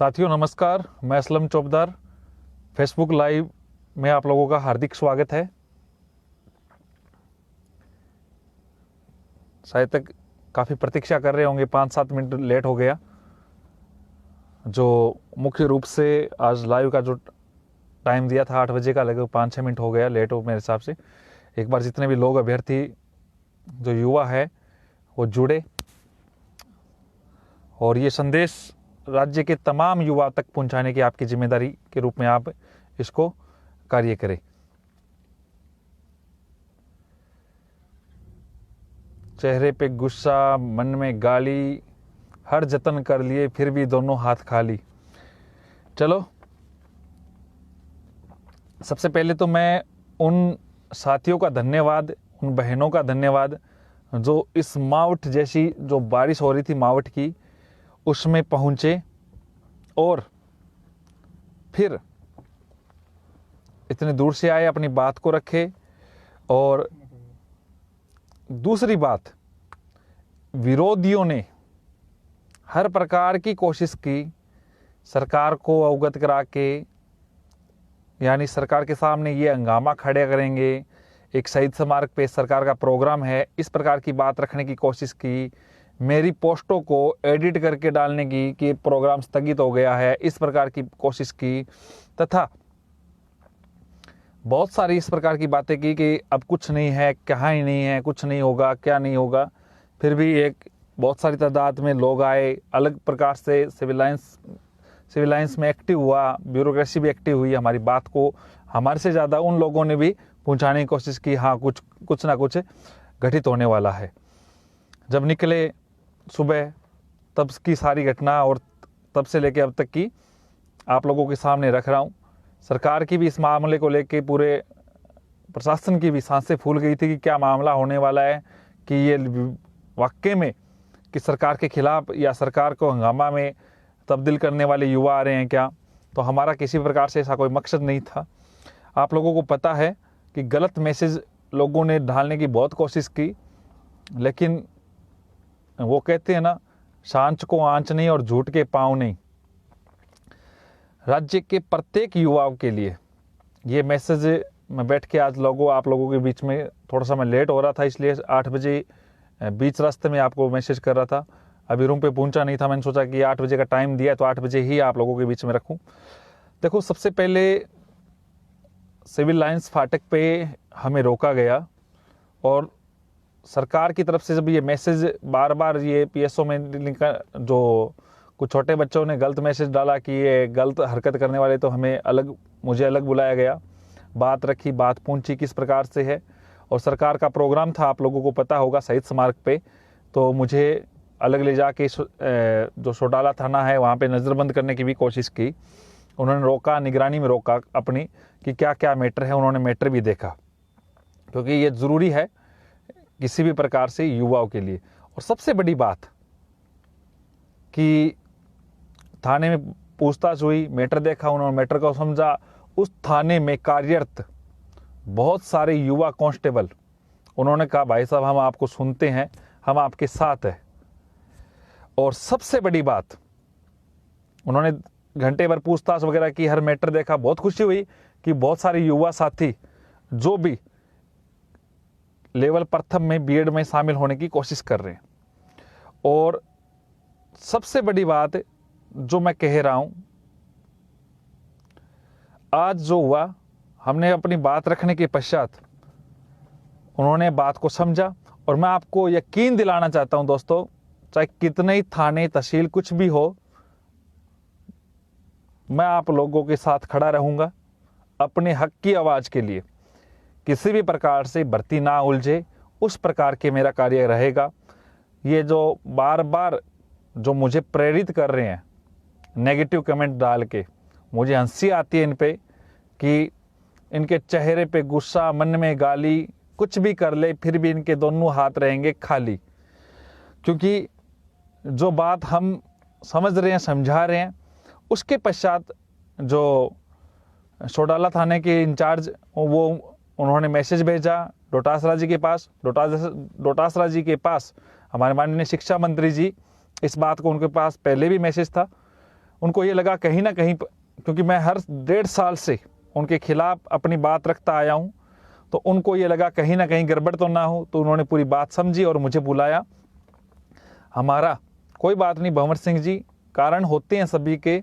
साथियों नमस्कार, मैं असलम चौबदार। फेसबुक लाइव में आप लोगों का हार्दिक स्वागत है। शायद तक काफ़ी प्रतीक्षा कर रहे होंगे, 5-7 मिनट लेट हो गया। जो मुख्य रूप से आज लाइव का जो टाइम दिया था 8 बजे का, लगभग 5-6 मिनट हो गया लेट हो मेरे हिसाब से। एक बार जितने भी लोग अभ्यर्थी जो युवा है वो जुड़े और ये संदेश राज्य के तमाम युवा तक पहुंचाने की आपकी जिम्मेदारी के रूप में आप इसको कार्य करें। चेहरे पे गुस्सा, मन में गाली, हर जतन कर लिए फिर भी दोनों हाथ खाली। चलो, सबसे पहले तो मैं उन साथियों का धन्यवाद, उन बहनों का धन्यवाद जो इस मावठ जैसी जो बारिश हो रही थी मावठ की, उसमें पहुंचे और फिर इतने दूर से आए, अपनी बात को रखे। और दूसरी बात, विरोधियों ने हर प्रकार की कोशिश की सरकार को अवगत करा के, यानी सरकार के सामने ये हंगामा खड़े करेंगे, एक शहीद स्मारक पे सरकार का प्रोग्राम है, इस प्रकार की बात रखने की कोशिश की। मेरी पोस्टों को एडिट करके डालने की कि प्रोग्राम स्थगित हो गया है, इस प्रकार की कोशिश की। तथा बहुत सारी इस प्रकार की बातें की कि अब कुछ नहीं है, कहाँ ही नहीं है, कुछ नहीं होगा, क्या नहीं होगा। फिर भी एक बहुत सारी तादाद में लोग आए, अलग प्रकार से सिविल लाइंस में एक्टिव हुआ, ब्यूरोक्रेसी भी एक्टिव हुई। हमारी बात को हमारे से ज़्यादा उन लोगों ने भी पहुंचाने की कोशिश की, हाँ कुछ ना कुछ घटित होने वाला है। जब निकले सुबह, तब की सारी घटना और तब से लेके अब तक की आप लोगों के सामने रख रहा हूँ। सरकार की भी इस मामले को लेके, पूरे प्रशासन की भी सांसें फूल गई थी कि क्या मामला होने वाला है, कि ये वाकई में कि सरकार के खिलाफ या सरकार को हंगामा में तब्दील करने वाले युवा आ रहे हैं क्या। तो हमारा किसी प्रकार से ऐसा कोई मकसद नहीं था। आप लोगों को पता है कि गलत मैसेज लोगों ने डालने की बहुत कोशिश की, लेकिन वो कहते हैं ना, सांच को आंच नहीं और झूठ के पांव नहीं। राज्य के प्रत्येक युवाओं के लिए ये मैसेज मैं बैठ के आज आप लोगों के बीच में, थोड़ा सा मैं लेट हो रहा था इसलिए 8 बजे बीच रास्ते में आपको मैसेज कर रहा था। अभी रूम पे पहुंचा नहीं था, मैंने सोचा कि 8 बजे का टाइम दिया तो 8 बजे ही आप लोगों के बीच में रखूं। देखो, सबसे पहले सिविल लाइंस फाटक पे हमें रोका गया और सरकार की तरफ से जब ये मैसेज बार बार ये पीएसओ में लिखा, जो कुछ छोटे बच्चों ने गलत मैसेज डाला कि ये गलत हरकत करने वाले, तो मुझे अलग बुलाया गया, बात रखी, बात पहुंची किस प्रकार से है। और सरकार का प्रोग्राम था, आप लोगों को पता होगा, शहीद स्मारक पे, तो मुझे अलग ले जाके जो सोडाला थाना है वहाँ पे नज़रबंद करने की भी कोशिश की। उन्होंने रोका, निगरानी में रोका अपनी, कि क्या क्या मैटर है। उन्होंने मैटर भी देखा, क्योंकि ये ज़रूरी है किसी भी प्रकार से युवाओं के लिए। और सबसे बड़ी बात कि थाने में पूछताछ हुई, मैटर देखा, उन्होंने मैटर को समझा। उस थाने में कार्यरत बहुत सारे युवा कांस्टेबल, उन्होंने कहा भाई साहब हम आपको सुनते हैं, हम आपके साथ हैं। और सबसे बड़ी बात, उन्होंने घंटे भर पूछताछ वगैरह की, हर मैटर देखा। बहुत खुशी हुई कि बहुत सारे युवा साथी जो भी लेवल प्रथम में बीएड में शामिल होने की कोशिश कर रहे हैं। और सबसे बड़ी बात जो मैं कह रहा हूं, आज जो हुआ, हमने अपनी बात रखने के पश्चात उन्होंने बात को समझा। और मैं आपको यकीन दिलाना चाहता हूं दोस्तों, चाहे कितने ही थाने तहसील कुछ भी हो, मैं आप लोगों के साथ खड़ा रहूंगा अपने हक की आवाज के लिए। किसी भी प्रकार से भर्ती ना उलझे, उस प्रकार के मेरा कार्य रहेगा। ये जो बार बार जो मुझे प्रेरित कर रहे हैं नेगेटिव कमेंट डाल के, मुझे हंसी आती है इन पे कि इनके चेहरे पे गुस्सा, मन में गाली, कुछ भी कर ले फिर भी इनके दोनों हाथ रहेंगे खाली। क्योंकि जो बात हम समझ रहे हैं, समझा रहे हैं, उसके पश्चात जो सोडाला थाने के इंचार्ज, वो उन्होंने मैसेज भेजा डोटासरा जी के पास। डोटासरा जी के पास हमारे माननीय शिक्षा मंत्री जी, इस बात को उनके पास पहले भी मैसेज था, उनको ये लगा कहीं ना कहीं, क्योंकि मैं हर 1.5 साल से उनके खिलाफ अपनी बात रखता आया हूँ, तो उनको ये लगा कहीं ना कहीं गड़बड़ तो ना हो, तो उन्होंने पूरी बात समझी और मुझे बुलाया। हमारा कोई बात नहीं भंवर सिंह जी, कारण होते हैं सभी के,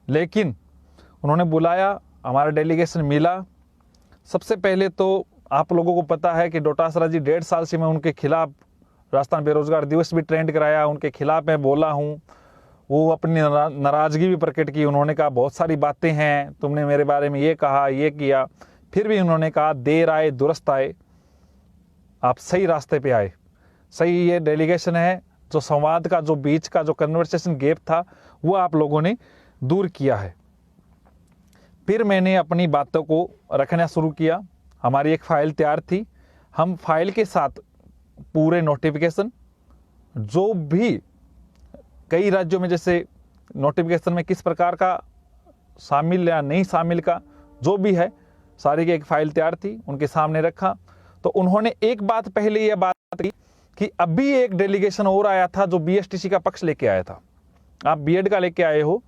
लेकिन उन्होंने बुलाया, हमारा डेलीगेशन मिला। सबसे पहले तो आप लोगों को पता है कि डोटासरा जी 1.5 साल से मैं उनके खिलाफ राजस्थान बेरोजगार दिवस भी ट्रेंड कराया, उनके खिलाफ मैं बोला हूँ। वो अपनी नाराज़गी भी प्रकट की, उन्होंने कहा बहुत सारी बातें हैं, तुमने मेरे बारे में ये कहा, ये किया। फिर भी उन्होंने कहा देर आए दुरुस्त आए, आप सही रास्ते पे आए। सही ये डेलीगेशन है, जो संवाद का जो बीच का जो कन्वर्सेशन गैप था वो आप लोगों ने दूर किया है। फिर मैंने अपनी बातों को रखना शुरू किया। हमारी एक फाइल तैयार थी, हम फाइल के साथ पूरे नोटिफिकेशन जो भी कई राज्यों में जैसे नोटिफिकेशन में किस प्रकार का शामिल या नहीं शामिल का जो भी है, सारी की एक फाइल तैयार थी, उनके सामने रखा। तो उन्होंने एक बात पहले यह बात की कि अभी एक डेलीगेशन और आया था जो बीएसटीसी का पक्ष लेके आया था, आप बीएड का लेके आए हो।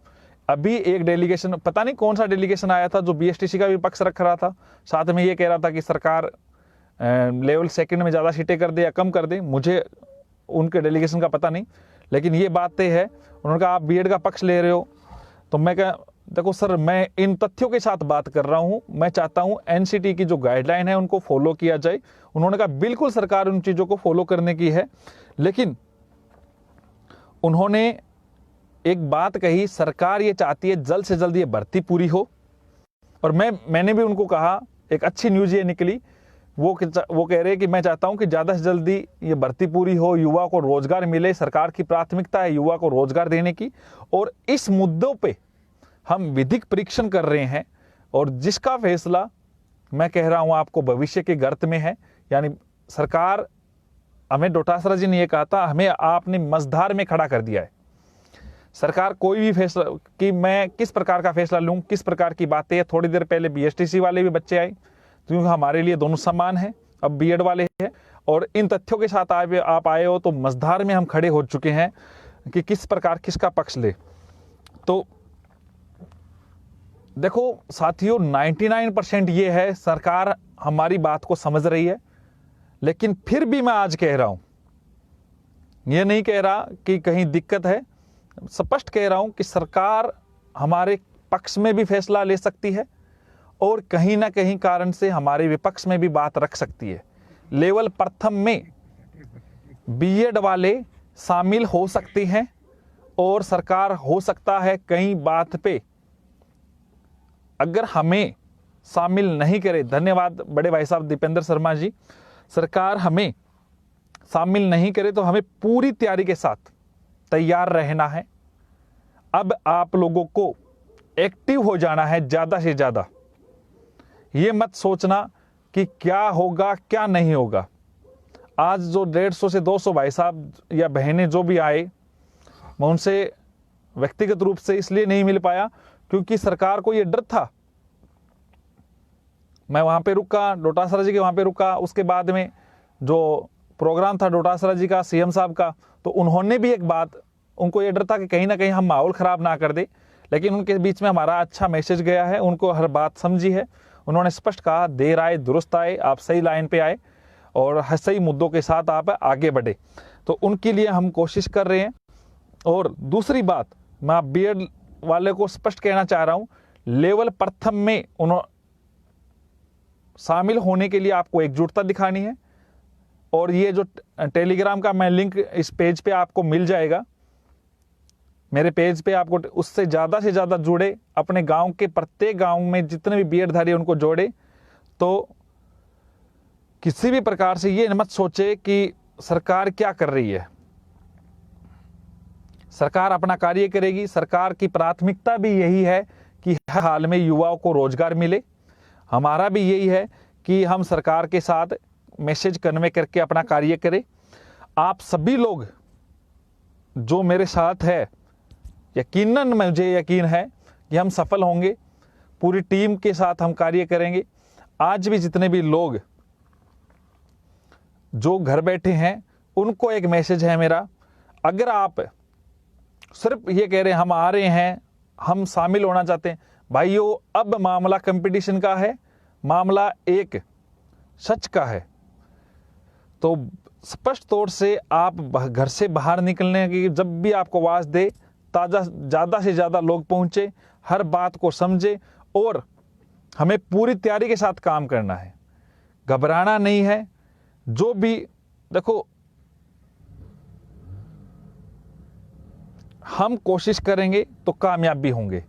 अभी एक डेलीगेशन, पता नहीं कौन सा डेलीगेशन आया था जो बीएसटीसी का भी पक्ष रख रहा था, साथ में ये कह रहा था कि सरकार लेवल 2 में ज़्यादा सीटें कर दे या कम कर दे। मुझे उनके डेलीगेशन का पता नहीं, लेकिन ये बातें है। उन्होंने कहा आप बीएड का पक्ष ले रहे हो, तो मैं कहा देखो सर, मैं इन तथ्यों के साथ बात कर रहा हूं, मैं चाहता हूं एनसीटी की जो गाइडलाइन है उनको फॉलो किया जाए। उन्होंने कहा बिल्कुल सरकार उन चीज़ों को फॉलो करने की है, लेकिन उन्होंने एक बात कही, सरकार ये चाहती है जल्द से जल्द ये भर्ती पूरी हो। और मैंने भी उनको कहा, एक अच्छी न्यूज़ ये निकली, वो कह रहे कि मैं चाहता हूं कि ज़्यादा से जल्दी ये भर्ती पूरी हो, युवा को रोजगार मिले, सरकार की प्राथमिकता है युवा को रोजगार देने की। और इस मुद्दों पे हम विधिक परीक्षण कर रहे हैं, और जिसका फैसला मैं कह रहा हूं आपको भविष्य के गर्त में है। यानी सरकार, हमें डोटासरा जी ने ये कहा था, हमें आपने मझधार में खड़ा कर दिया है। सरकार कोई भी फैसला कि मैं किस प्रकार का फैसला लूं, किस प्रकार की बातें है। थोड़ी देर पहले बीएसटीसी वाले भी बच्चे आए, क्योंकि हमारे लिए दोनों समान है, अब बीएड वाले हैं। और इन तथ्यों के साथ आप आए हो, तो मझधार में हम खड़े हो चुके हैं कि किस प्रकार किसका पक्ष ले। तो देखो साथियों, 99% ये है सरकार हमारी बात को समझ रही है, लेकिन फिर भी मैं आज कह रहा हूं, ये नहीं कह रहा कि कहीं दिक्कत है, स्पष्ट कह रहा हूं कि सरकार हमारे पक्ष में भी फैसला ले सकती है और कहीं ना कहीं कारण से हमारे विपक्ष में भी बात रख सकती है। लेवल प्रथम में बीएड वाले शामिल हो सकते हैं और सरकार हो सकता है कहीं बात पे अगर हमें शामिल नहीं करे, धन्यवाद बड़े भाई साहब दीपेंद्र शर्मा जी, सरकार हमें शामिल नहीं करे तो हमें पूरी तैयारी के साथ तैयार रहना है। अब आप लोगों को एक्टिव हो जाना है ज़्यादा से ज़्यादा। ये मत सोचना कि क्या होगा क्या नहीं होगा। आज जो 150 से 200 भाई साहब या बहनें जो भी आए, मैं उनसे व्यक्तिगत रूप से इसलिए नहीं मिल पाया क्योंकि सरकार को ये डर था। मैं वहाँ पे रुका, डोटासरा जी के वहाँ पे रुका। उसके बाद में जो प्रोग्राम था डोटासरा जी का, सीएम साहब का, तो उन्होंने भी एक बात, उनको ये डर था कि कहीं ना कहीं हम माहौल ख़राब ना कर दे, लेकिन उनके बीच में हमारा अच्छा मैसेज गया है, उनको हर बात समझी है। उन्होंने स्पष्ट कहा देर आए दुरुस्त आए, आप सही लाइन पे आए और सही मुद्दों के साथ आप आगे बढ़े। तो उनके लिए हम कोशिश कर रहे हैं। और दूसरी बात, मैं आप बीएड वाले को स्पष्ट कहना चाह रहा हूँ, लेवल प्रथम में उन्होंने शामिल होने के लिए आपको एकजुटता दिखानी है। और ये जो टेलीग्राम का मैं लिंक इस पेज पे आपको मिल जाएगा, मेरे पेज पे आपको उससे ज़्यादा से ज़्यादा जुड़े, अपने गांव के प्रत्येक गांव में जितने भी बीएड धारी उनको जोड़े। तो किसी भी प्रकार से ये मत सोचे कि सरकार क्या कर रही है, सरकार अपना कार्य करेगी। सरकार की प्राथमिकता भी यही है कि हर हाल में युवाओं को रोजगार मिले। हमारा भी यही है कि हम सरकार के साथ मैसेज कन्वे करके अपना कार्य करें। आप सभी लोग जो मेरे साथ है, यकीनन मुझे यकीन है कि हम सफल होंगे। पूरी टीम के साथ हम कार्य करेंगे। आज भी जितने भी लोग जो घर बैठे हैं उनको एक मैसेज है मेरा, अगर आप सिर्फ ये कह रहे हैं हम आ रहे हैं हम शामिल होना चाहते हैं। भाइयों, अब मामला कंपटीशन का है, मामला एक सच का है। तो स्पष्ट तौर से आप घर से बाहर निकलने की जब भी आपको आवाज़ दे, ज़्यादा से ज़्यादा लोग पहुँचे, हर बात को समझे, और हमें पूरी तैयारी के साथ काम करना है, घबराना नहीं है। जो भी देखो, हम कोशिश करेंगे तो कामयाब भी होंगे।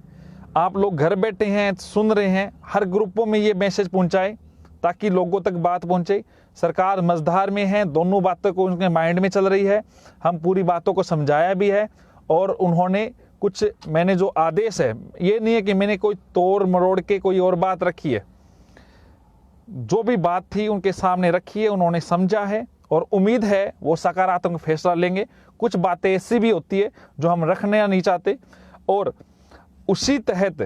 आप लोग घर बैठे हैं, सुन रहे हैं, हर ग्रुपों में ये मैसेज पहुंचाएं ताकि लोगों तक बात पहुंचे। सरकार मझधार में है, दोनों बातों को उनके माइंड में चल रही है। हम पूरी बातों को समझाया भी है, और उन्होंने कुछ, मैंने जो आदेश है, ये नहीं है कि मैंने कोई तोड़ मरोड़ के कोई और बात रखी है। जो भी बात थी उनके सामने रखी है, उन्होंने समझा है, और उम्मीद है वो सकारात्मक फैसला लेंगे। कुछ बातें ऐसी भी होती है जो हम रखना नहीं चाहते, और उसी तहत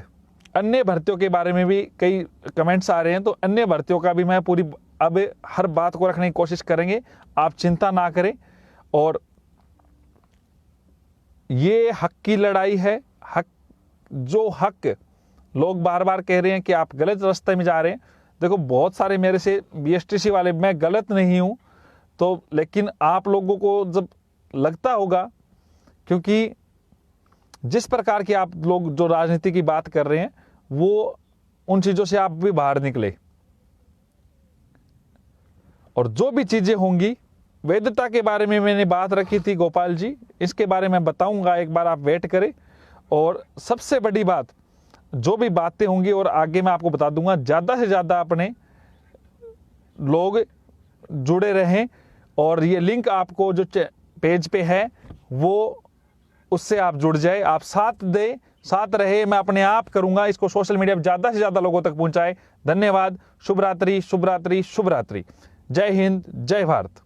अन्य भर्तियों के बारे में भी कई कमेंट्स आ रहे हैं, तो अन्य भर्तियों का भी मैं पूरी अब हर बात को रखने की कोशिश करेंगे। आप चिंता ना करें, और ये हक की लड़ाई है। जो हक लोग बार बार कह रहे हैं कि आप गलत रास्ते में जा रहे हैं, देखो बहुत सारे मेरे से BSTC वाले, मैं गलत नहीं हूं, तो लेकिन आप लोगों को जब लगता होगा, क्योंकि जिस प्रकार की आप लोग जो राजनीति की बात कर रहे हैं, वो उन चीजों से आप भी बाहर निकले, और जो भी चीजें होंगी, वैधता के बारे में मैंने बात रखी थी गोपाल जी, इसके बारे में बताऊंगा, एक बार आप वेट करें। और सबसे बड़ी बात, जो भी बातें होंगी और आगे मैं आपको बता दूंगा, ज़्यादा से ज़्यादा अपने लोग जुड़े रहें, और ये लिंक आपको जो पेज पे है वो, उससे आप जुड़ जाए, आप साथ दे, साथ रहे। मैं अपने आप करूंगा इसको सोशल मीडिया पर ज़्यादा से ज़्यादा लोगों तक पहुंचाए। धन्यवाद। शुभ रात्रि, शुभ रात्रि, शुभ रात्रि। जय हिंद, जय भारत।